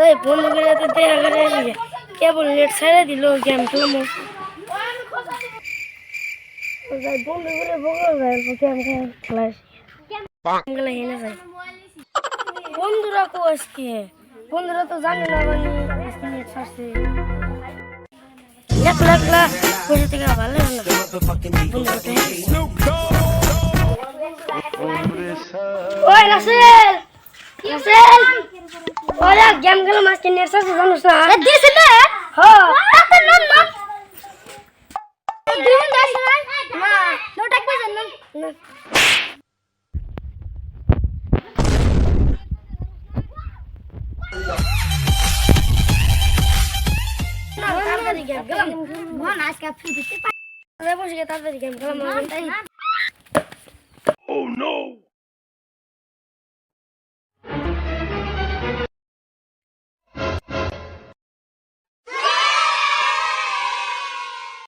তাই বন্ধু করে তো দেখা করে কেবল নেট ছেড়ে দিল গেম খেলাম বন্ধু করে বগল যায় গেম খেলাস খেলা হেনে যায় বন্ধুরা কো আজকে বন্ধুরা তো জানে না মানে আজকে নেট ছাড়ছে একলা একলা বসে থেকে ভালো লাগে না ওই রাসেল রাসেল ওরা গেম খেলা মাস্টার নেট ছাড়ছে জানোস না দিছে না হ্যাঁ তাতে নন নন দিন দাস না না নোটাক বাজেন না না তাড়াতাড়ি গেম খেলাম মন আজকে ফ্রি দিতে পারে বসে তাড়াতাড়ি গেম খেলাম